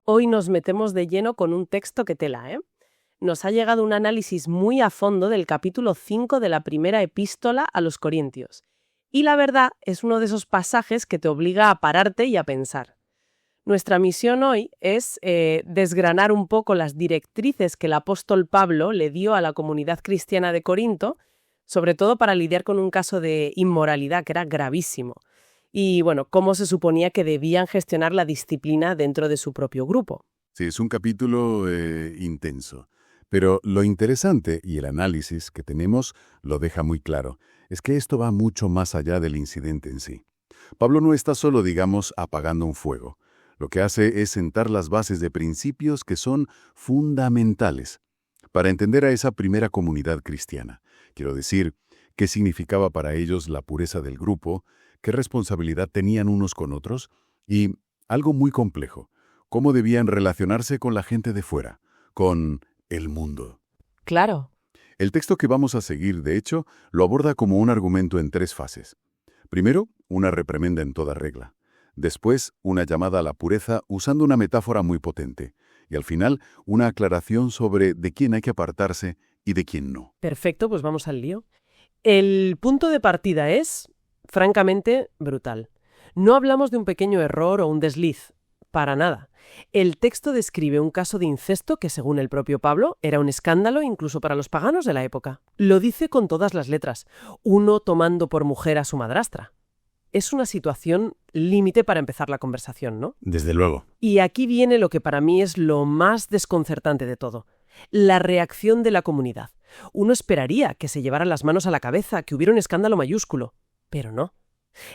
Hoy nos metemos de lleno con un texto que tela, ¿eh? Nos ha llegado un análisis muy a fondo del capítulo 5 de la primera epístola a los Corintios. Y la verdad es uno de esos pasajes que te obliga a pararte y a pensar. Nuestra misión hoy es desgranar un poco las directrices que el apóstol Pablo le dio a la comunidad cristiana de Corinto, sobre todo para lidiar con un caso de inmoralidad que era gravísimo. Y bueno, cómo se suponía que debían gestionar la disciplina dentro de su propio grupo. Sí, es un capítulo intenso. Pero lo interesante, y el análisis que tenemos lo deja muy claro, es que esto va mucho más allá del incidente en sí. Pablo no está solo, digamos, apagando un fuego. Lo que hace es sentar las bases de principios que son fundamentales para entender a esa primera comunidad cristiana. Quiero decir, qué significaba para ellos la pureza del grupo, qué responsabilidad tenían unos con otros y, algo muy complejo, cómo debían relacionarse con la gente de fuera, con el mundo. Claro. El texto que vamos a seguir, de hecho, lo aborda como un argumento en 3 fases. Primero, una reprimenda en toda regla. Después, una llamada a la pureza usando una metáfora muy potente. Y al final, una aclaración sobre de quién hay que apartarse y de quién no. Perfecto, pues vamos al lío. El punto de partida es, francamente, brutal. No hablamos de un pequeño error o un desliz, para nada. El texto describe un caso de incesto que, según el propio Pablo, era un escándalo incluso para los paganos de la época. Lo dice con todas las letras, uno tomando por mujer a su madrastra. Es una situación límite para empezar la conversación, ¿no? Desde luego. Y aquí viene lo que para mí es lo más desconcertante de todo, la reacción de la comunidad. Uno esperaría que se llevaran las manos a la cabeza, que hubiera un escándalo mayúsculo, pero no.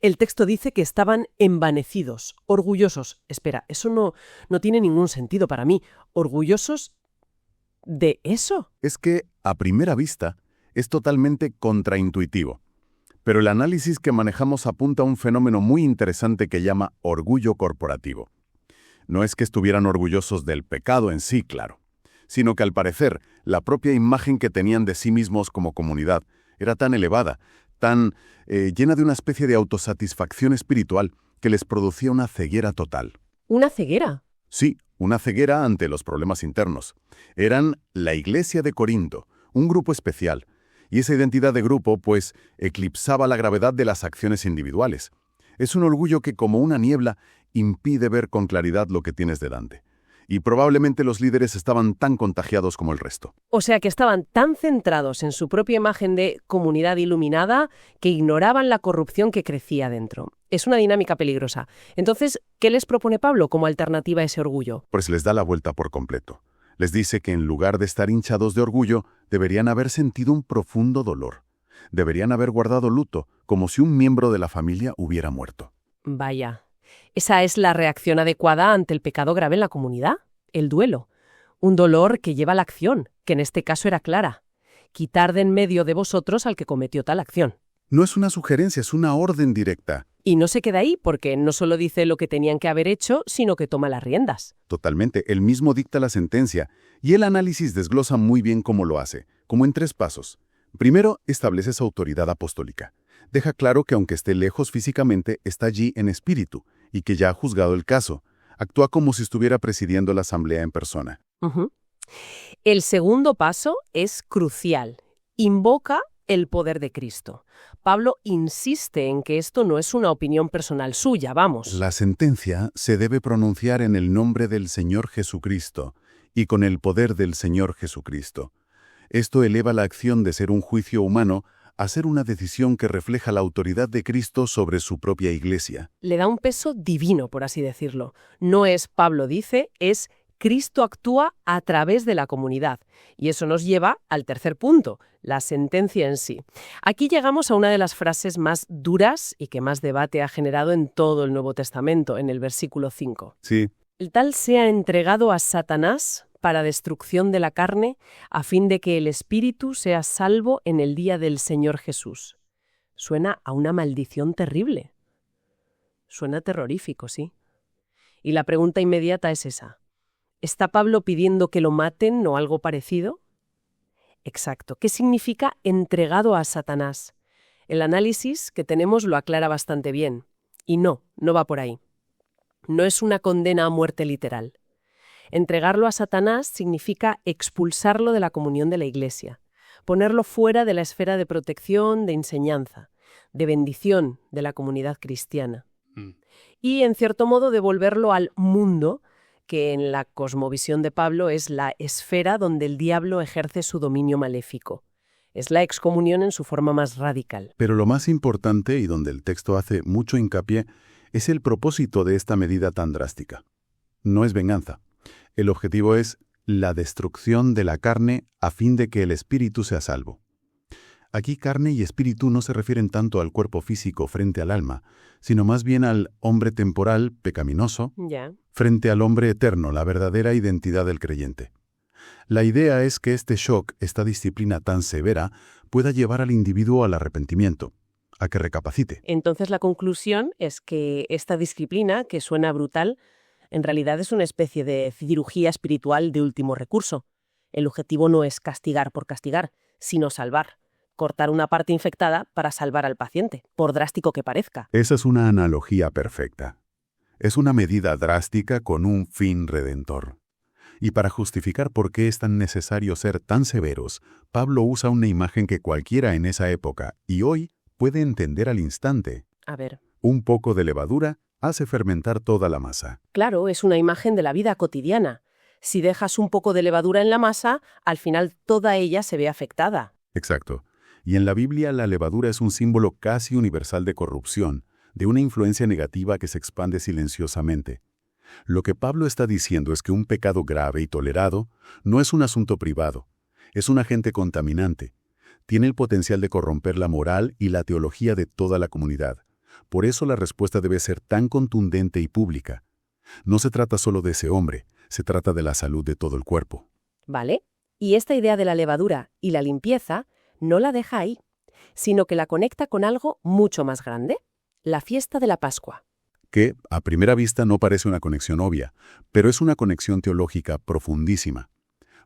El texto dice que estaban envanecidos, orgullosos. Espera, eso no tiene ningún sentido para mí. ¿Orgullosos de eso? Es que, a primera vista, es totalmente contraintuitivo. Pero el análisis que manejamos apunta a un fenómeno muy interesante que llama orgullo corporativo. No es que estuvieran orgullosos del pecado en sí, claro, sino que al parecer la propia imagen que tenían de sí mismos como comunidad era tan elevada, tan llena de una especie de autosatisfacción espiritual que les producía una ceguera total. ¿Una ceguera? Sí, una ceguera ante los problemas internos. Eran la Iglesia de Corinto, un grupo especial, y esa identidad de grupo, pues, eclipsaba la gravedad de las acciones individuales. Es un orgullo que, como una niebla, impide ver con claridad lo que tienes delante. Y probablemente los líderes estaban tan contagiados como el resto. O sea, que estaban tan centrados en su propia imagen de comunidad iluminada que ignoraban la corrupción que crecía dentro. Es una dinámica peligrosa. Entonces, ¿qué les propone Pablo como alternativa a ese orgullo? Pues les da la vuelta por completo. Les dice que en lugar de estar hinchados de orgullo, deberían haber sentido un profundo dolor. Deberían haber guardado luto, como si un miembro de la familia hubiera muerto. Vaya. ¿Esa es la reacción adecuada ante el pecado grave en la comunidad? El duelo. Un dolor que lleva a la acción, que en este caso era clara. Quitar de en medio de vosotros al que cometió tal acción. No es una sugerencia, es una orden directa. Y no se queda ahí, porque no solo dice lo que tenían que haber hecho, sino que toma las riendas. Totalmente, él mismo dicta la sentencia, y el análisis desglosa muy bien cómo lo hace, como en 3 pasos. Primero, establece su autoridad apostólica. Deja claro que aunque esté lejos físicamente, está allí en espíritu, y que ya ha juzgado el caso. Actúa como si estuviera presidiendo la asamblea en persona. El segundo paso es crucial. Invoca el poder de Cristo. Pablo insiste en que esto no es una opinión personal suya, vamos. La sentencia se debe pronunciar en el nombre del Señor Jesucristo y con el poder del Señor Jesucristo. Esto eleva la acción de ser un juicio humano a ser una decisión que refleja la autoridad de Cristo sobre su propia Iglesia. Le da un peso divino, por así decirlo. No es Pablo dice, es Cristo actúa a través de la comunidad. Y eso nos lleva al tercer punto, la sentencia en sí. Aquí llegamos a una de las frases más duras y que más debate ha generado en todo el Nuevo Testamento, en el versículo 5. Sí. El tal sea entregado a Satanás para destrucción de la carne, a fin de que el espíritu sea salvo en el día del Señor Jesús. Suena a una maldición terrible. Suena terrorífico, sí. Y la pregunta inmediata es esa. ¿Está Pablo pidiendo que lo maten o algo parecido? Exacto. ¿Qué significa entregado a Satanás? El análisis que tenemos lo aclara bastante bien. Y no va por ahí. No es una condena a muerte literal. Entregarlo a Satanás significa expulsarlo de la comunión de la Iglesia, ponerlo fuera de la esfera de protección, de enseñanza, de bendición de la comunidad cristiana. Y, en cierto modo, devolverlo al mundo, que en la cosmovisión de Pablo es la esfera donde el diablo ejerce su dominio maléfico. Es la excomunión en su forma más radical. Pero lo más importante, y donde el texto hace mucho hincapié, es el propósito de esta medida tan drástica. No es venganza. El objetivo es la destrucción de la carne a fin de que el espíritu sea salvo. Aquí carne y espíritu no se refieren tanto al cuerpo físico frente al alma, sino más bien al hombre temporal, pecaminoso, frente al hombre eterno, la verdadera identidad del creyente. La idea es que este shock, esta disciplina tan severa, pueda llevar al individuo al arrepentimiento, a que recapacite. Entonces la conclusión es que esta disciplina, que suena brutal, en realidad es una especie de cirugía espiritual de último recurso. El objetivo no es castigar por castigar, sino salvar. Cortar una parte infectada para salvar al paciente, por drástico que parezca. Esa es una analogía perfecta. Es una medida drástica con un fin redentor. Y para justificar por qué es tan necesario ser tan severos, Pablo usa una imagen que cualquiera en esa época y hoy puede entender al instante. A ver. Un poco de levadura hace fermentar toda la masa. Claro, es una imagen de la vida cotidiana. Si dejas un poco de levadura en la masa, al final toda ella se ve afectada. Exacto. Y en la Biblia la levadura es un símbolo casi universal de corrupción, de una influencia negativa que se expande silenciosamente. Lo que Pablo está diciendo es que un pecado grave y tolerado no es un asunto privado, es un agente contaminante. Tiene el potencial de corromper la moral y la teología de toda la comunidad. Por eso la respuesta debe ser tan contundente y pública. No se trata solo de ese hombre, se trata de la salud de todo el cuerpo. Vale. Y esta idea de la levadura y la limpieza no la deja ahí, sino que la conecta con algo mucho más grande, la fiesta de la Pascua. Que, a primera vista, no parece una conexión obvia, pero es una conexión teológica profundísima.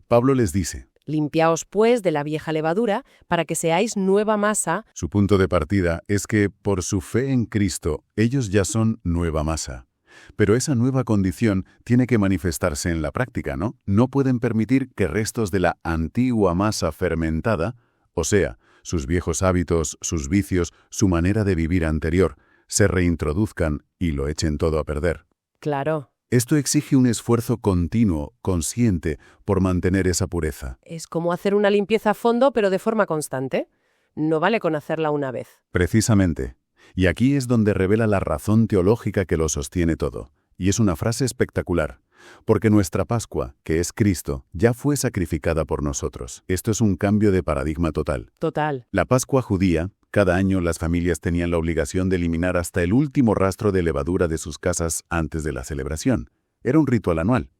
Pablo les dice: Limpiaos, pues, de la vieja levadura, para que seáis nueva masa. Su punto de partida es que, por su fe en Cristo, ellos ya son nueva masa. Pero esa nueva condición tiene que manifestarse en la práctica, ¿no? No pueden permitir que restos de la antigua masa fermentada, o sea, sus viejos hábitos, sus vicios, su manera de vivir anterior, se reintroduzcan y lo echen todo a perder. Claro. Esto exige un esfuerzo continuo, consciente, por mantener esa pureza. Es como hacer una limpieza a fondo, pero de forma constante. No vale con hacerla una vez. Precisamente. Y aquí es donde revela la razón teológica que lo sostiene todo. Y es una frase espectacular. Porque nuestra Pascua, que es Cristo, ya fue sacrificada por nosotros. Esto es un cambio de paradigma total. Total. La Pascua judía, cada año las familias tenían la obligación de eliminar hasta el último rastro de levadura de sus casas antes de la celebración. Era un ritual anual.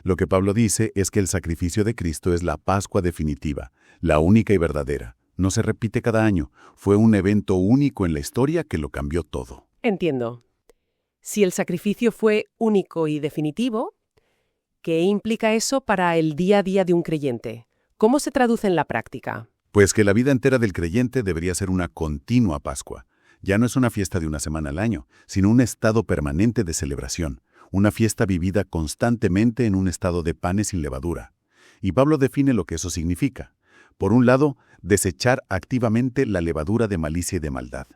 Lo que Pablo dice es que el sacrificio de Cristo es la Pascua definitiva, la única y verdadera. No se repite cada año. Fue un evento único en la historia que lo cambió todo. Entiendo. Si el sacrificio fue único y definitivo, ¿qué implica eso para el día a día de un creyente? ¿Cómo se traduce en la práctica? Pues que la vida entera del creyente debería ser una continua Pascua. Ya no es una fiesta de una semana al año, sino un estado permanente de celebración, una fiesta vivida constantemente en un estado de panes sin levadura. Y Pablo define lo que eso significa. Por un lado, desechar activamente la levadura de malicia y de maldad.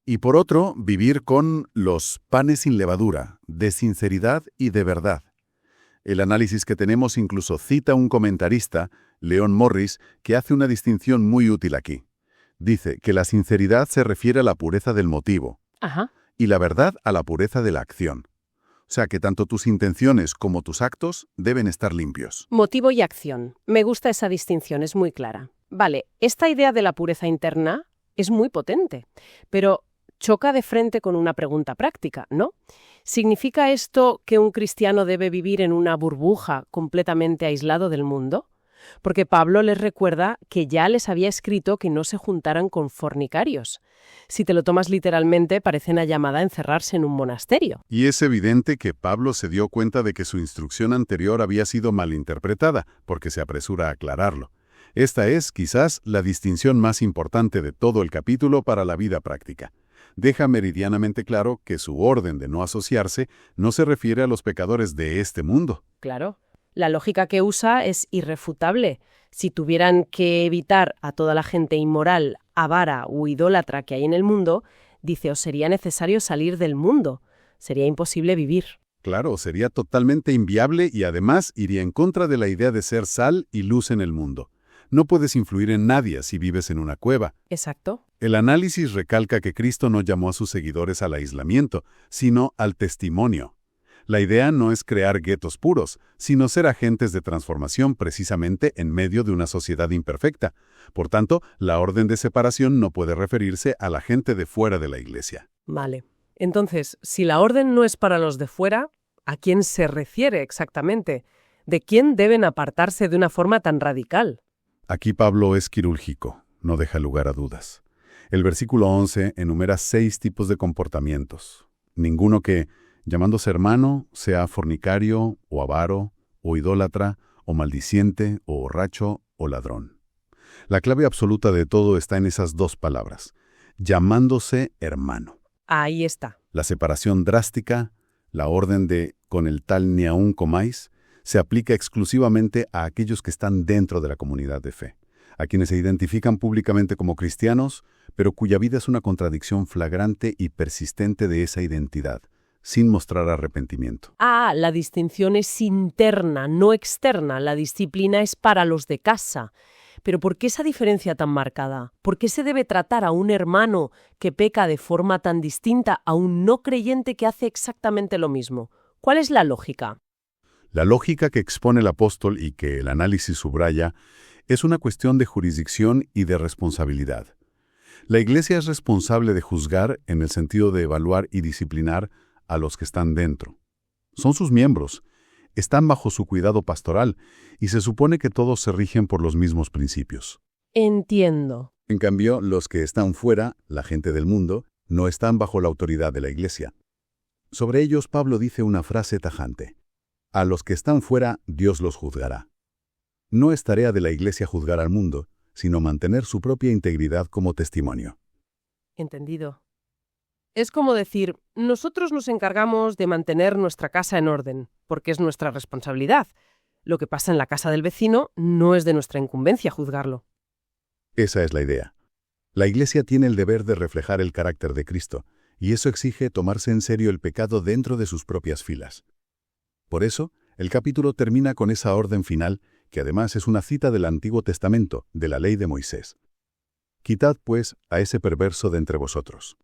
Y por otro, vivir con los panes sin levadura, de sinceridad y de verdad. El análisis que tenemos incluso cita a un comentarista, Leon Morris, que hace una distinción muy útil aquí. Dice que la sinceridad se refiere a la pureza del motivo y la verdad a la pureza de la acción. O sea que tanto tus intenciones como tus actos deben estar limpios. Motivo y acción. Me gusta esa distinción, es muy clara. Vale, esta idea de la pureza interna es muy potente, pero choca de frente con una pregunta práctica, ¿no? ¿Significa esto que un cristiano debe vivir en una burbuja completamente aislado del mundo? Porque Pablo les recuerda que ya les había escrito que no se juntaran con fornicarios. Si te lo tomas literalmente, parece una llamada a encerrarse en un monasterio. Y es evidente que Pablo se dio cuenta de que su instrucción anterior había sido malinterpretada, porque se apresura a aclararlo. Esta es, quizás, la distinción más importante de todo el capítulo para la vida práctica. deja meridianamente claro que su orden de no asociarse no se refiere a los pecadores de este mundo. Claro. La lógica que usa es irrefutable. Si tuvieran que evitar a toda la gente inmoral, avara u idólatra que hay en el mundo, dice, os sería necesario salir del mundo. Sería imposible vivir. Claro, sería totalmente inviable y además iría en contra de la idea de ser sal y luz en el mundo. No puedes influir en nadie si vives en una cueva. Exacto. El análisis recalca que Cristo no llamó a sus seguidores al aislamiento, sino al testimonio. La idea no es crear guetos puros, sino ser agentes de transformación precisamente en medio de una sociedad imperfecta. Por tanto, la orden de separación no puede referirse a la gente de fuera de la iglesia. Vale. Entonces, si la orden no es para los de fuera, ¿a quién se refiere exactamente? ¿De quién deben apartarse de una forma tan radical? Aquí Pablo es quirúrgico, no deja lugar a dudas. El versículo 11 enumera 6 tipos de comportamientos. Ninguno que, llamándose hermano, sea fornicario, o avaro, o idólatra, o maldiciente, o borracho, o ladrón. La clave absoluta de todo está en esas 2 palabras, llamándose hermano. Ahí está. La separación drástica, la orden de con el tal ni aun comáis, se aplica exclusivamente a aquellos que están dentro de la comunidad de fe, a quienes se identifican públicamente como cristianos, pero cuya vida es una contradicción flagrante y persistente de esa identidad, sin mostrar arrepentimiento. Ah, la distinción es interna, no externa. La disciplina es para los de casa. Pero ¿por qué esa diferencia tan marcada? ¿Por qué se debe tratar a un hermano que peca de forma tan distinta a un no creyente que hace exactamente lo mismo? ¿Cuál es la lógica? La lógica que expone el apóstol y que el análisis subraya es una cuestión de jurisdicción y de responsabilidad. La Iglesia es responsable de juzgar en el sentido de evaluar y disciplinar a los que están dentro. Son sus miembros, están bajo su cuidado pastoral y se supone que todos se rigen por los mismos principios. Entiendo. En cambio, los que están fuera, la gente del mundo, no están bajo la autoridad de la Iglesia. Sobre ellos Pablo dice una frase tajante. A los que están fuera, Dios los juzgará. No es tarea de la Iglesia juzgar al mundo, sino mantener su propia integridad como testimonio. Entendido. Es como decir, nosotros nos encargamos de mantener nuestra casa en orden, porque es nuestra responsabilidad. Lo que pasa en la casa del vecino no es de nuestra incumbencia juzgarlo. Esa es la idea. La Iglesia tiene el deber de reflejar el carácter de Cristo, y eso exige tomarse en serio el pecado dentro de sus propias filas. Por eso, el capítulo termina con esa orden final, que además es una cita del Antiguo Testamento, de la ley de Moisés. Quitad, pues, a ese perverso de entre vosotros.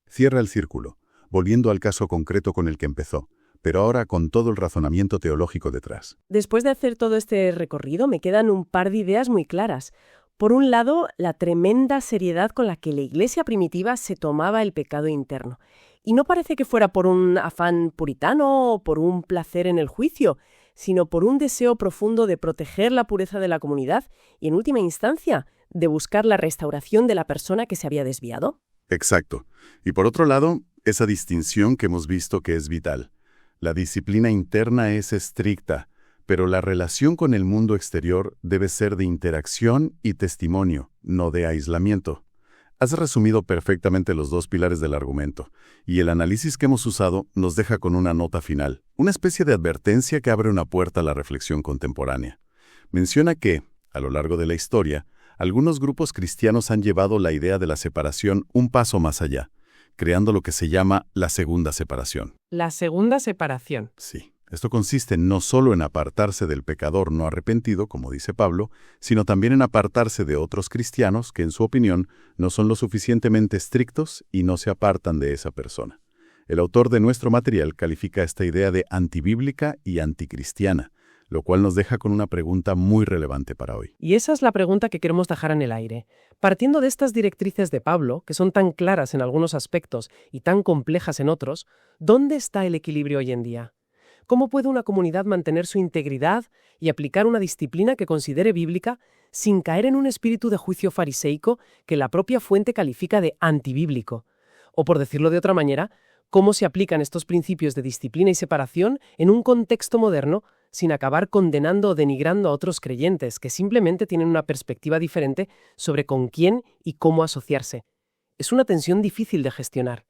Cierra el círculo, volviendo al caso concreto con el que empezó, pero ahora con todo el razonamiento teológico detrás. Después de hacer todo este recorrido, me quedan un par de ideas muy claras. Por un lado, la tremenda seriedad con la que la Iglesia primitiva se tomaba el pecado interno. Y no parece que fuera por un afán puritano o por un placer en el juicio, sino por un deseo profundo de proteger la pureza de la comunidad y, en última instancia, de buscar la restauración de la persona que se había desviado. Exacto. Y por otro lado, esa distinción que hemos visto que es vital. La disciplina interna es estricta, pero la relación con el mundo exterior debe ser de interacción y testimonio, no de aislamiento. Has resumido perfectamente los 2 pilares del argumento, y el análisis que hemos usado nos deja con una nota final, una especie de advertencia que abre una puerta a la reflexión contemporánea. Menciona que, a lo largo de la historia, algunos grupos cristianos han llevado la idea de la separación un paso más allá, creando lo que se llama la segunda separación. La segunda separación. Sí. Esto consiste no solo en apartarse del pecador no arrepentido, como dice Pablo, sino también en apartarse de otros cristianos que, en su opinión, no son lo suficientemente estrictos y no se apartan de esa persona. El autor de nuestro material califica esta idea de antibíblica y anticristiana, lo cual nos deja con una pregunta muy relevante para hoy. Y esa es la pregunta que queremos dejar en el aire. Partiendo de estas directrices de Pablo, que son tan claras en algunos aspectos y tan complejas en otros, ¿dónde está el equilibrio hoy en día? ¿Cómo puede una comunidad mantener su integridad y aplicar una disciplina que considere bíblica sin caer en un espíritu de juicio fariseico que la propia fuente califica de antibíblico? O, por decirlo de otra manera, ¿cómo se aplican estos principios de disciplina y separación en un contexto moderno sin acabar condenando o denigrando a otros creyentes que simplemente tienen una perspectiva diferente sobre con quién y cómo asociarse? Es una tensión difícil de gestionar.